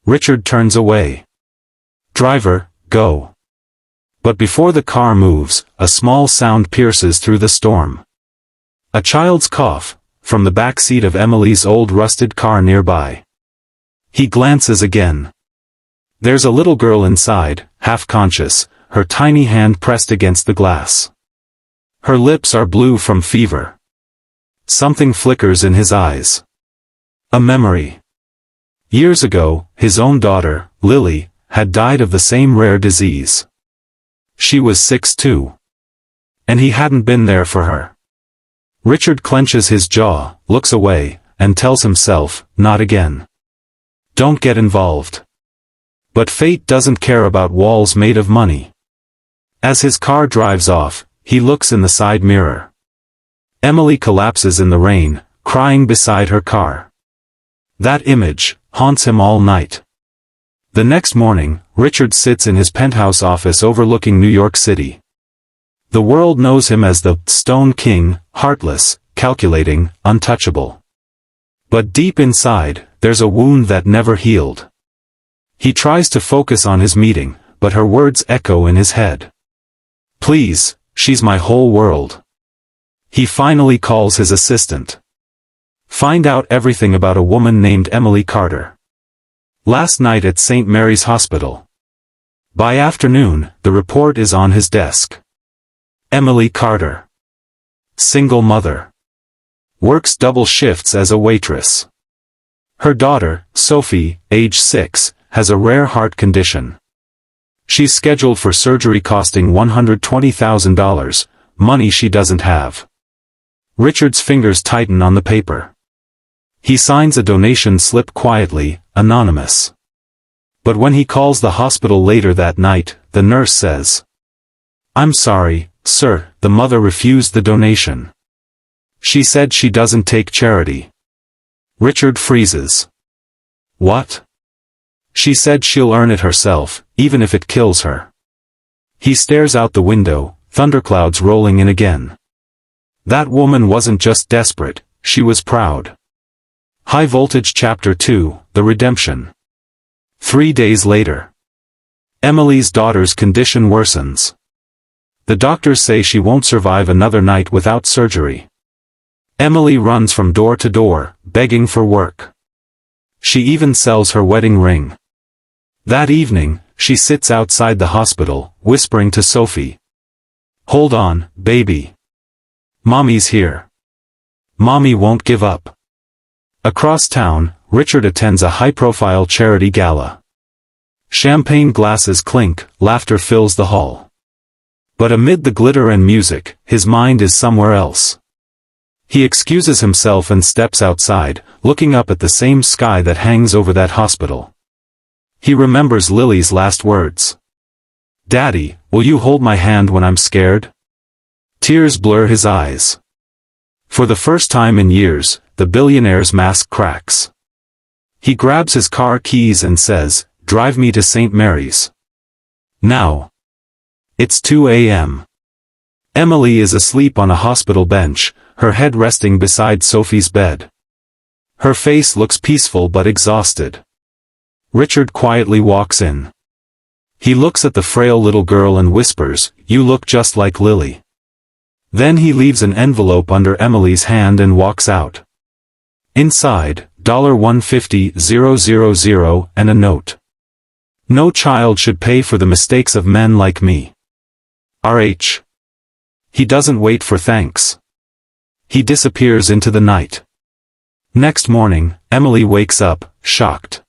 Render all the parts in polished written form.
Richard turns away. "Driver, go." But before the car moves, a small sound pierces through the storm. A child's cough, from the back seat of Emily's old rusted car nearby. He glances again. There's a little girl inside, half-conscious, her tiny hand pressed against the glass. Her lips are blue from fever. Something flickers in his eyes. A memory. Years ago, his own daughter, Lily, had died of the same rare disease. She was 6 too. And he hadn't been there for her. Richard clenches his jaw, looks away, and tells himself, not again. Don't get involved. But fate doesn't care about walls made of money. As his car drives off, he looks in the side mirror. Emily collapses in the rain, crying beside her car. That image haunts him all night. The next morning, Richard sits in his penthouse office overlooking New York City. The world knows him as the Stone King, heartless, calculating, untouchable. But deep inside, there's a wound that never healed. He tries to focus on his meeting, but her words echo in his head. "Please, she's my whole world." He finally calls his assistant. "Find out everything about a woman named Emily Carter. Last night at St. Mary's Hospital." By afternoon, the report is on his desk. Emily Carter. Single mother. Works double shifts as a waitress. Her daughter, Sophie, age 6, has a rare heart condition. She's scheduled for surgery costing $120,000, money she doesn't have. Richard's fingers tighten on the paper. He signs a donation slip quietly, anonymous. But when he calls the hospital later that night, the nurse says, "I'm sorry, sir, the mother refused the donation. She said she doesn't take charity." Richard freezes. "What?" "She said she'll earn it herself, even if it kills her." He stares out the window, thunderclouds rolling in again. That woman wasn't just desperate, she was proud. High Voltage Chapter 2, The Redemption. 3 days later. Emily's daughter's condition worsens. The doctors say she won't survive another night without surgery. Emily runs from door to door, begging for work. She even sells her wedding ring. That evening, she sits outside the hospital, whispering to Sophie. "Hold on, baby. Mommy's here. Mommy won't give up." Across town, Richard attends a high-profile charity gala. Champagne glasses clink, laughter fills the hall. But amid the glitter and music, his mind is somewhere else. He excuses himself and steps outside, looking up at the same sky that hangs over that hospital. He remembers Lily's last words. "Daddy, will you hold my hand when I'm scared?" Tears blur his eyes. For the first time in years, the billionaire's mask cracks. He grabs his car keys and says, "Drive me to St. Mary's. Now." It's 2 a.m. Emily is asleep on a hospital bench, her head resting beside Sophie's bed. Her face looks peaceful but exhausted. Richard quietly walks in. He looks at the frail little girl and whispers, "You look just like Lily." Then he leaves an envelope under Emily's hand and walks out. Inside, $150,000 and a note. "No child should pay for the mistakes of men like me. R.H." He doesn't wait for thanks. He disappears into the night. Next morning, Emily wakes up, shocked.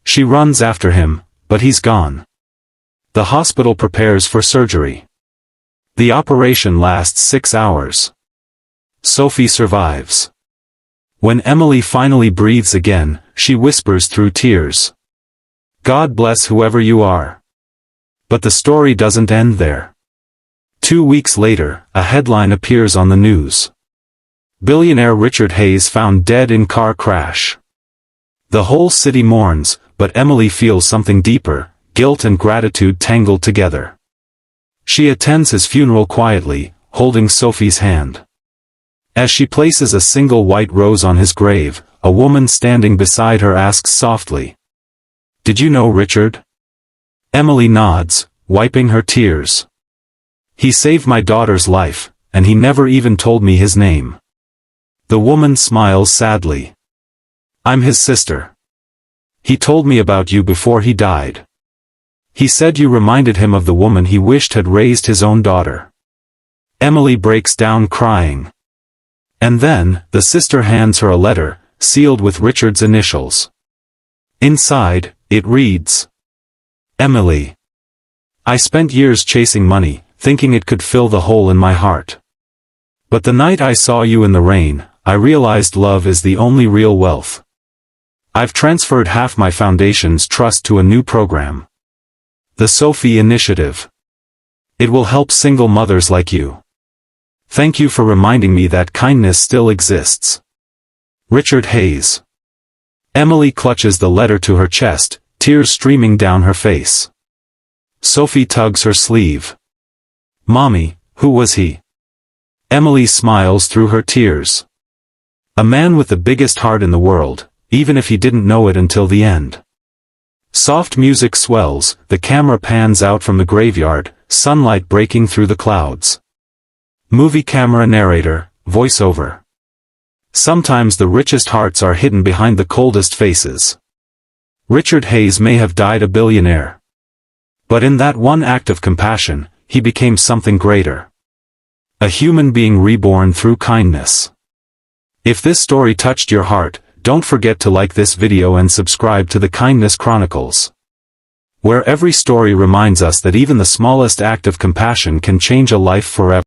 She runs after him, but he's gone. The hospital prepares for surgery. The operation lasts 6 hours. Sophie survives. When Emily finally breathes again, she whispers through tears, "God bless whoever you are." But the story doesn't end there. 2 weeks later, a headline appears on the news. Billionaire Richard Hayes found dead in car crash. The whole city mourns, but Emily feels something deeper, guilt and gratitude tangled together. She attends his funeral quietly, holding Sophie's hand. As she places a single white rose on his grave, a woman standing beside her asks softly, Did you know Richard? Emily nods, wiping her tears. He saved my daughter's life, and he never even told me his name. The woman smiles sadly. I'm his sister. He told me about you before he died. He said you reminded him of the woman he wished had raised his own daughter. Emily breaks down crying. And then, the sister hands her a letter, sealed with Richard's initials. Inside, it reads, Emily. I spent years chasing money, thinking it could fill the hole in my heart. But the night I saw you in the rain, I realized love is the only real wealth. I've transferred half my foundation's trust to a new program. The Sophie Initiative. It will help single mothers like you. Thank you for reminding me that kindness still exists. Richard Hayes. Emily clutches the letter to her chest, tears streaming down her face. Sophie tugs her sleeve. Mommy, who was he? Emily smiles through her tears. A man with the biggest heart in the world, even if he didn't know it until the end. Soft music swells, the camera pans out from the graveyard, sunlight breaking through the clouds. Movie camera narrator, voiceover. Sometimes the richest hearts are hidden behind the coldest faces. Richard Hayes may have died a billionaire. But in that one act of compassion, he became something greater. A human being reborn through kindness. If this story touched your heart, don't forget to like this video and subscribe to the Kindness Chronicles, where every story reminds us that even the smallest act of compassion can change a life forever.